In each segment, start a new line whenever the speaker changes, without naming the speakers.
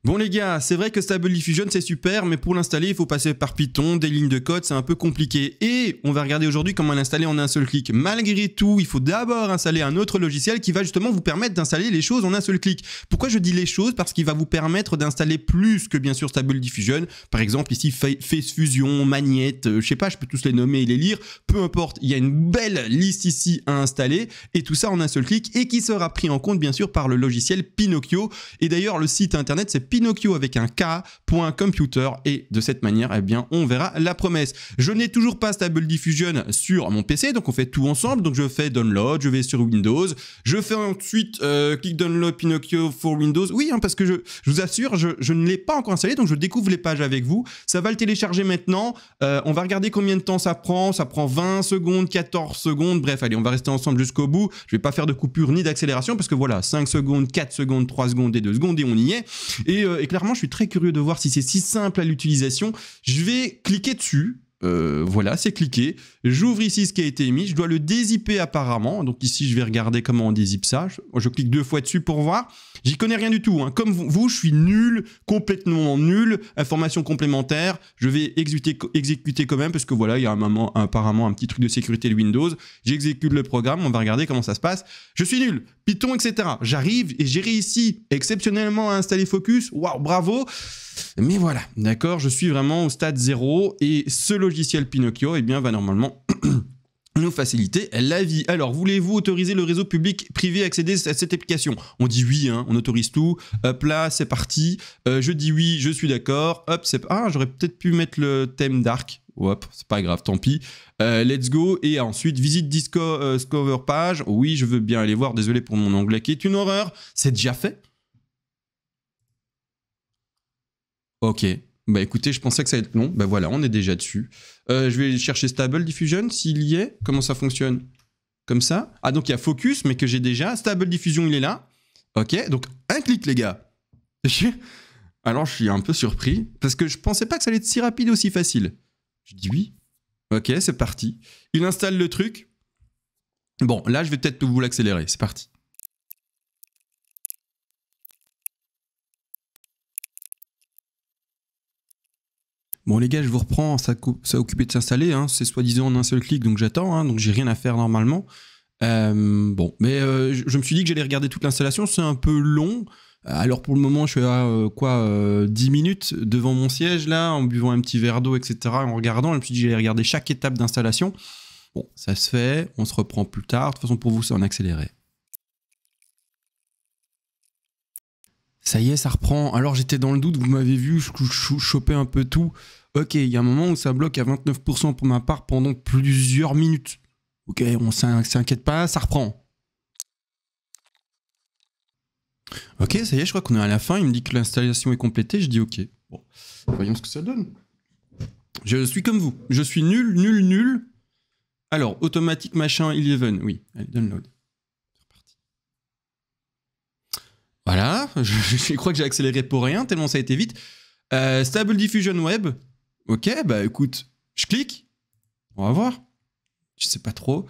Bon les gars, c'est vrai que Stable Diffusion c'est super, mais pour l'installer il faut passer par Python, des lignes de code, c'est un peu compliqué. Et on va regarder aujourd'hui comment l'installer en un seul clic. Malgré tout, il faut d'abord installer un autre logiciel qui va justement vous permettre d'installer les choses en un seul clic. Pourquoi je dis les choses? Parce qu'il va vous permettre d'installer plus que bien sûr Stable Diffusion. Par exemple ici Face Fusion, Magnet, je sais pas, je peux tous les nommer et les lire. Peu importe, il y a une belle liste ici à installer et tout ça en un seul clic et qui sera pris en compte bien sûr par le logiciel Pinocchio. Et d'ailleurs le site internet c'est Pinocchio avec un K.computer et de cette manière, eh bien, on verra la promesse. Je n'ai toujours pas Stable Diffusion sur mon PC, donc on fait tout ensemble. Donc je fais download, je vais sur Windows, je fais ensuite click download Pinocchio for Windows. Oui, hein, parce que je vous assure, je ne l'ai pas encore installé, donc je découvre les pages avec vous. Ça va le télécharger maintenant. On va regarder combien de temps ça prend. Ça prend 20 secondes, 14 secondes. Bref, allez, on va rester ensemble jusqu'au bout. Je vais pas faire de coupure ni d'accélération parce que voilà, 5 secondes, 4 secondes, 3 secondes et 2 secondes et on y est. Et clairement, je suis très curieux de voir si c'est si simple à l'utilisation. Je vais cliquer dessus. Voilà, c'est cliqué. J'ouvre ici ce qui a été émis. Je dois le dézipper apparemment. Donc ici, je vais regarder comment on dézippe ça. Je clique 2 fois dessus pour voir. J'y connais rien du tout. Hein. Comme vous, je suis nul, complètement nul. Information complémentaire. Je vais exécuter quand même parce que voilà, il y a apparemment un petit truc de sécurité de Windows. J'exécute le programme. On va regarder comment ça se passe. Je suis nul. Python, etc. J'arrive et j'ai réussi exceptionnellement à installer Focus. Waouh, bravo. Mais voilà, d'accord, je suis vraiment au stade 0 et ce logiciel Pinocchio, eh bien, va normalement nous faciliter la vie. Alors, voulez-vous autoriser le réseau public privé à accéder à cette application? On dit oui, hein, on autorise tout. Hop là, c'est parti. Je dis oui, je suis d'accord. Hop, c'est... Ah, j'aurais peut-être pu mettre le thème Dark. Hop, c'est pas grave, tant pis. Let's go. Et ensuite, visite Discover page. Oui, je veux bien aller voir. Désolé pour mon anglais qui est une horreur. C'est déjà fait. Ok, bah écoutez, je pensais que ça allait être long. Bah voilà, on est déjà dessus. Je vais chercher Stable Diffusion, s'il y est. Comment ça fonctionne? Comme ça. Ah, donc il y a Focus, mais que j'ai déjà. Stable Diffusion, il est là. Ok, donc un clic, les gars. Alors, je suis un peu surpris, parce que je pensais pas que ça allait être si rapide et aussi facile. Je dis oui. Ok, c'est parti. Il installe le truc. Bon, là, je vais peut-être vous l'accélérer. C'est parti. Bon les gars, je vous reprends, ça a occupé de s'installer, hein, c'est soi-disant en un seul clic, donc j'attends, hein, donc j'ai rien à faire normalement. Bon, mais je me suis dit que j'allais regarder toute l'installation, c'est un peu long. Alors pour le moment, je suis à 10 minutes devant mon siège là, en buvant un petit verre d'eau, etc., en regardant. Je me suis dit que j'allais regarder chaque étape d'installation. Bon, ça se fait, on se reprend plus tard. De toute façon, pour vous, c'est en accéléré. Ça y est, ça reprend. Alors j'étais dans le doute, vous m'avez vu, je chopais un peu tout. Ok, il y a un moment où ça bloque à 29% pour ma part pendant plusieurs minutes. Ok, on s'inquiète pas, ça reprend. Ok, ça y est, je crois qu'on est à la fin. Il me dit que l'installation est complétée. Je dis ok. Bon, voyons ce que ça donne. Je suis comme vous. Je suis nul, nul, nul. Alors, automatique machin 11. Oui, allez, download. C'est parti. Voilà, je crois que j'ai accéléré pour rien, tellement ça a été vite. Stable Diffusion Web. Ok, bah écoute, je clique. On va voir. Je sais pas trop.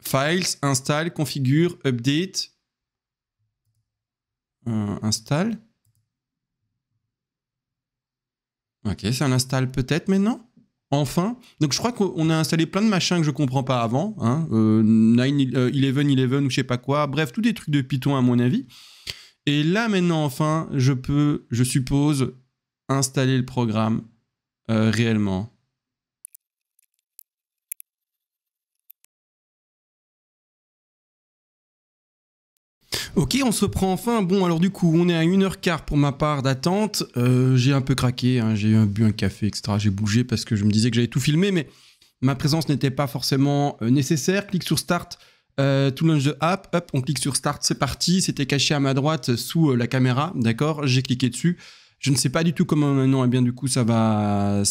Files, install, configure, update. Install. Ok, ça l'installe peut-être maintenant. Enfin. Donc je crois qu'on a installé plein de machins que je comprends pas avant. Hein. 9-11 ou je sais pas quoi. Bref, tous des trucs de Python à mon avis. Et là maintenant enfin, je peux, je suppose, installer le programme réellement. Ok, on se prend enfin. Bon, alors du coup, on est à 1h15 pour ma part d'attente. J'ai un peu craqué, hein, j'ai bu un café, etc. J'ai bougé parce que je me disais que j'allais tout filmer, mais ma présence n'était pas forcément nécessaire. Clique sur Start, to launch the app. Hop, on clique sur Start, c'est parti. C'était caché à ma droite sous la caméra, d'accord. J'ai cliqué dessus. Je ne sais pas du tout comment maintenant, eh bien du coup, ça va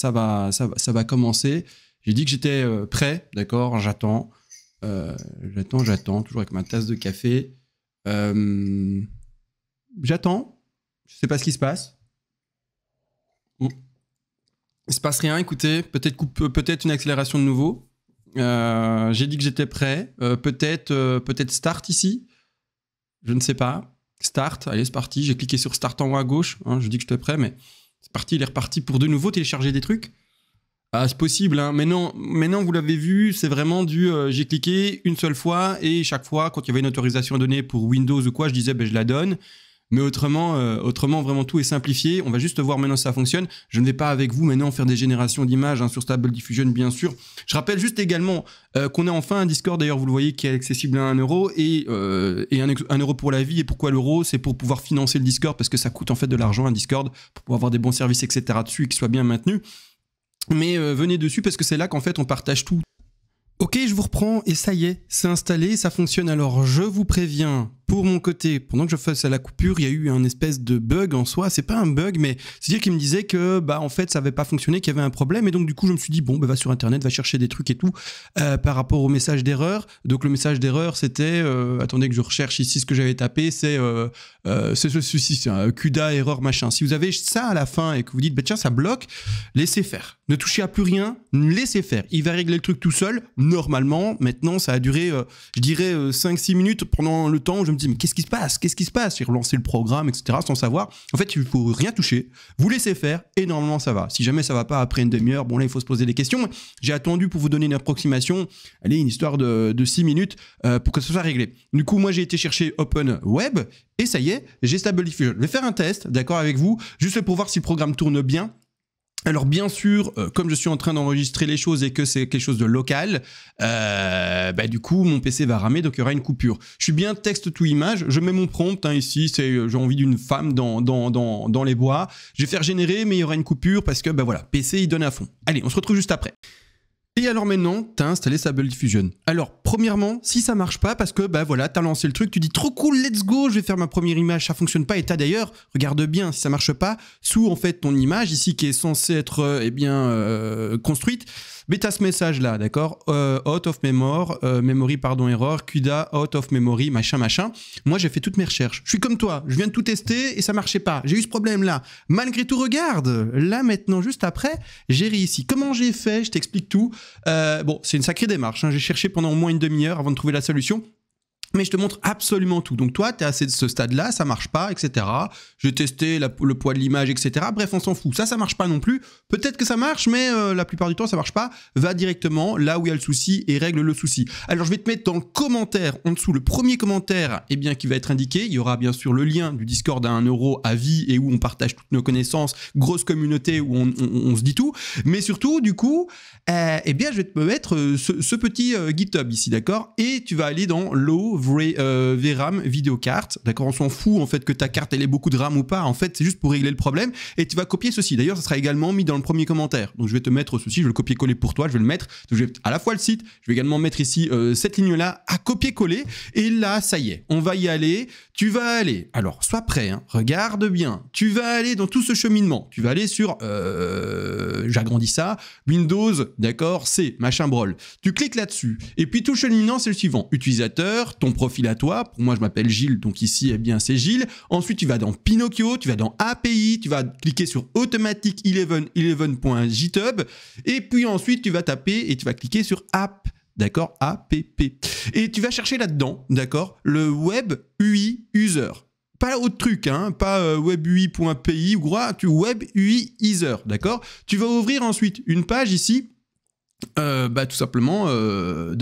commencer. J'ai dit que j'étais prêt, d'accord. J'attends, toujours avec ma tasse de café. J'attends. Je sais pas ce qui se passe. Il se passe rien, écoutez. Peut-être une accélération de nouveau. J'ai dit que j'étais prêt. Peut-être start ici. Je ne sais pas. Start, allez, c'est parti. J'ai cliqué sur Start en haut à gauche. Hein, je dis que j'étais prêt, mais c'est parti, il est reparti pour de nouveau télécharger des trucs. Ah, c'est possible, hein. Maintenant, vous l'avez vu, c'est vraiment j'ai cliqué une seule fois et chaque fois, quand il y avait une autorisation à donner pour Windows ou quoi, je disais, je la donne. Mais autrement, vraiment tout est simplifié. On va juste voir maintenant si ça fonctionne. Je ne vais pas avec vous maintenant faire des générations d'images sur Stable Diffusion, bien sûr. Je rappelle juste également qu'on a enfin un Discord, d'ailleurs, vous le voyez, qui est accessible à 1 euro et 1 euro pour la vie. Et pourquoi l'euro? C'est pour pouvoir financer le Discord parce que ça coûte en fait de l'argent, un Discord, pour pouvoir avoir des bons services, etc. dessus et qu'il soit bien maintenu. Mais venez dessus parce que c'est là qu'en fait on partage tout. Ok, je vous reprends et ça y est, c'est installé, ça fonctionne. Alors je vous préviens, pour mon côté, pendant que je faisais la coupure, il y a eu un espèce de bug en soi. C'est pas un bug, mais c'est-à-dire qu'il me disait que en fait ça avait pas fonctionné, qu'il y avait un problème. Et donc du coup je me suis dit bon, va sur internet, va chercher des trucs et tout par rapport au message d'erreur. Donc le message d'erreur c'était, attendez que je recherche ici ce que j'avais tapé, c'est ceci, c'est un CUDA erreur machin. Si vous avez ça à la fin et que vous dites tiens ça bloque, laissez faire. Ne touchez à plus rien, laissez faire. Il va régler le truc tout seul. Normalement, maintenant, ça a duré, je dirais, 5-6 minutes pendant le temps où je me dis, mais qu'est-ce qui se passe? Qu'est-ce qui se passe? J'ai relancé le programme, etc., sans savoir. En fait, il ne faut rien toucher. Vous laissez faire et normalement, ça va. Si jamais ça ne va pas après une demi-heure, bon là, il faut se poser des questions. J'ai attendu pour vous donner une approximation, allez, une histoire de 6 minutes pour que ce soit réglé. Du coup, moi, j'ai été chercher Open Web et ça y est, j'ai Stable Diffusion. Je vais faire un test, d'accord, avec vous, juste pour voir si le programme tourne bien. Alors bien sûr, comme je suis en train d'enregistrer les choses et que c'est quelque chose de local, du coup mon PC va ramer, donc il y aura une coupure. Je suis bien texte to image, je mets mon prompt ici, c'est j'ai envie d'une femme dans les bois. Je vais faire générer, mais il y aura une coupure parce que voilà, PC il donne à fond. Allez, on se retrouve juste après. Et alors maintenant, tu as installé Stable Diffusion. Alors, premièrement, si ça marche pas, parce que voilà, tu as lancé le truc, tu dis trop cool, let's go, je vais faire ma première image, ça fonctionne pas, et tu as d'ailleurs, regarde bien, si ça marche pas, sous en fait ton image ici qui est censée être construite, mais tu as ce message là, d'accord, out of memory, error, CUDA, out of memory, machin. Moi, j'ai fait toutes mes recherches. Je suis comme toi, je viens de tout tester et ça marchait pas. J'ai eu ce problème là. Malgré tout, regarde, là maintenant, juste après, j'ai réussi. Comment j'ai fait? Je t'explique tout. Bon, c'est une sacrée démarche, hein. J'ai cherché pendant au moins une demi-heure avant de trouver la solution. Mais je te montre absolument tout. Donc toi, tu es à ce stade-là, ça marche pas, etc. J'ai testé le poids de l'image, etc. Bref, on s'en fout. Ça marche pas non plus. Peut-être que ça marche, mais la plupart du temps, ça marche pas. Va directement là où il y a le souci et règle le souci. Alors, je vais te mettre dans le commentaire, en dessous, le premier commentaire qui va être indiqué. Il y aura bien sûr le lien du Discord à 1 euro à vie et où on partage toutes nos connaissances. Grosse communauté où on se dit tout. Mais surtout, du coup, je vais te mettre ce petit GitHub ici, d'accord? Et tu vas aller dans l'eau VRAM vidéo carte, d'accord, on s'en fout en fait que ta carte elle ait beaucoup de RAM ou pas, en fait c'est juste pour régler le problème et tu vas copier ceci. D'ailleurs ça sera également mis dans le premier commentaire, donc je vais te mettre ceci, je vais le copier-coller pour toi, je vais le mettre, donc, je vais à la fois le site, je vais également mettre ici cette ligne là à copier-coller et là ça y est, on va y aller, tu vas aller, alors sois prêt, hein, regarde bien, tu vas aller dans tout ce cheminement, tu vas aller sur, j'agrandis ça, Windows, d'accord, C, machin brol, tu cliques là-dessus et puis tout le cheminement c'est le suivant, utilisateur, ton profil à toi, pour moi je m'appelle Gilles, donc ici c'est Gilles. Ensuite tu vas dans Pinocchio, tu vas dans API, tu vas cliquer sur Automatic 11.github et puis ensuite tu vas taper et tu vas cliquer sur App, d'accord, APP. Et tu vas chercher là-dedans, d'accord, le Web UI User. Pas autre truc, hein, pas webui.pi ou quoi, Web UI User, d'accord. Tu vas ouvrir ensuite une page ici, tout simplement de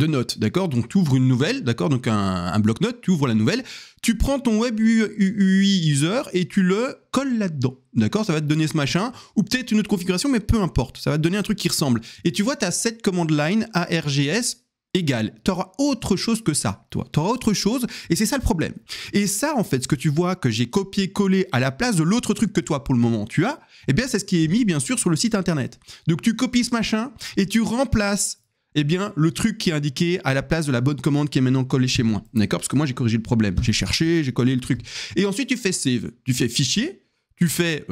notes, d'accord, donc tu ouvres une nouvelle, d'accord, donc un bloc-notes, tu ouvres la nouvelle, tu prends ton Web UI User et tu le colles là-dedans, d'accord, ça va te donner ce machin, ou peut-être une autre configuration, mais peu importe, ça va te donner un truc qui ressemble, et tu vois, tu as cette commande line ARGS égal. Tu auras autre chose que ça, toi. Tu auras autre chose, et c'est ça le problème. Et ça, en fait, ce que tu vois que j'ai copié-collé à la place de l'autre truc que toi, pour le moment, tu as, c'est ce qui est mis, bien sûr, sur le site internet. Donc, tu copies ce machin, et tu remplaces, le truc qui est indiqué à la place de la bonne commande qui est maintenant collée chez moi. D'accord? Parce que moi, j'ai corrigé le problème. J'ai cherché, j'ai collé le truc. Et ensuite, tu fais save. Tu fais fichier. Tu fais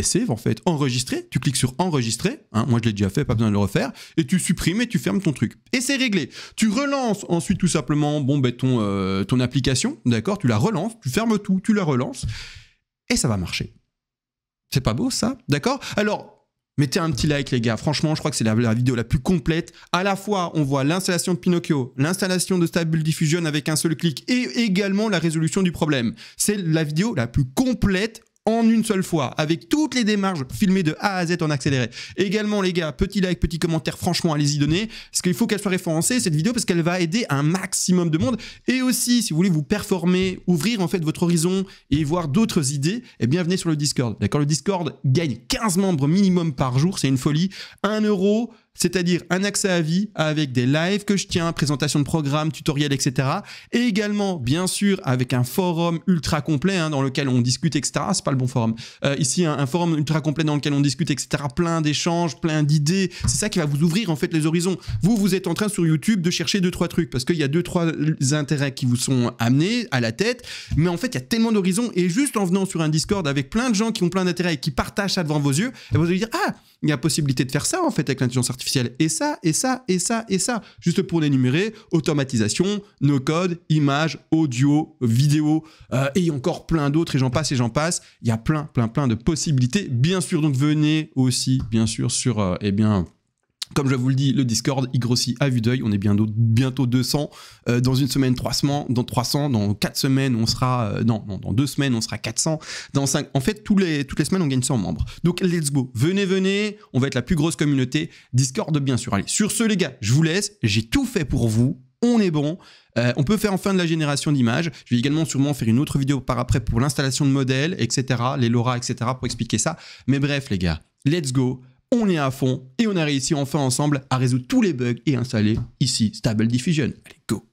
save, en fait, enregistrer, tu cliques sur enregistrer, hein, moi je l'ai déjà fait, pas besoin de le refaire, et tu supprimes et tu fermes ton truc. Et c'est réglé. Tu relances ensuite tout simplement ton application, d'accord, tu la relances, tu fermes tout, tu la relances, et ça va marcher. C'est pas beau ça, d'accord? Alors, Mettez un petit like les gars, franchement je crois que c'est la vidéo la plus complète. À la fois on voit l'installation de Pinocchio, l'installation de Stable Diffusion avec un seul clic et également la résolution du problème. C'est la vidéo la plus complète en une seule fois, avec toutes les démarches filmées de A à Z en accéléré. Également les gars, petit like, petit commentaire, franchement allez-y donner, parce qu'il faut qu'elle soit référencée cette vidéo, parce qu'elle va aider un maximum de monde. Et aussi, si vous voulez vous performer, ouvrir en fait votre horizon et voir d'autres idées, eh bien venez sur le Discord. D'accord, le Discord gagne 15 membres minimum par jour, c'est une folie. 1 €, c'est-à-dire un accès à vie avec des lives que je tiens, présentation de programmes, tutoriels, etc. Et également, bien sûr, avec un forum ultra complet dans lequel on discute, etc. C'est pas le bon forum. Ici, un forum ultra complet dans lequel on discute, etc. Plein d'échanges, plein d'idées. C'est ça qui va vous ouvrir en fait les horizons. Vous êtes en train sur YouTube de chercher 2-3 trucs parce qu'il y a 2-3 intérêts qui vous sont amenés à la tête. Mais en fait, il y a tellement d'horizons et juste en venant sur un Discord avec plein de gens qui ont plein d'intérêts et qui partagent ça devant vos yeux, et vous allez dire ah, il y a possibilité de faire ça en fait avec l'intelligence artificielle et ça et ça et ça et ça. Juste pour l'énumérer, automatisation, no code, images, audio, vidéo et encore plein d'autres et j'en passe et j'en passe. Il y a plein de possibilités bien sûr. Donc venez aussi bien sûr sur comme je vous le dis, le Discord, il grossit à vue d'œil. On est bientôt 200. Dans une semaine, 300. Dans 300. Dans 4 semaines, on sera... dans 2 semaines, on sera 400. Dans 5... En fait, toutes les semaines, on gagne 100 membres. Donc, let's go. Venez. On va être la plus grosse communauté. Discord, bien sûr. Allez, sur ce, les gars, je vous laisse. J'ai tout fait pour vous. On est bon. On peut faire enfin de la génération d'images. Je vais également sûrement faire une autre vidéo par après pour l'installation de modèles, etc. Les LoRa, etc. pour expliquer ça. Mais bref, les gars, let's go. On est à fond et on a réussi enfin ensemble à résoudre tous les bugs et installer ici Stable Diffusion. Allez, go!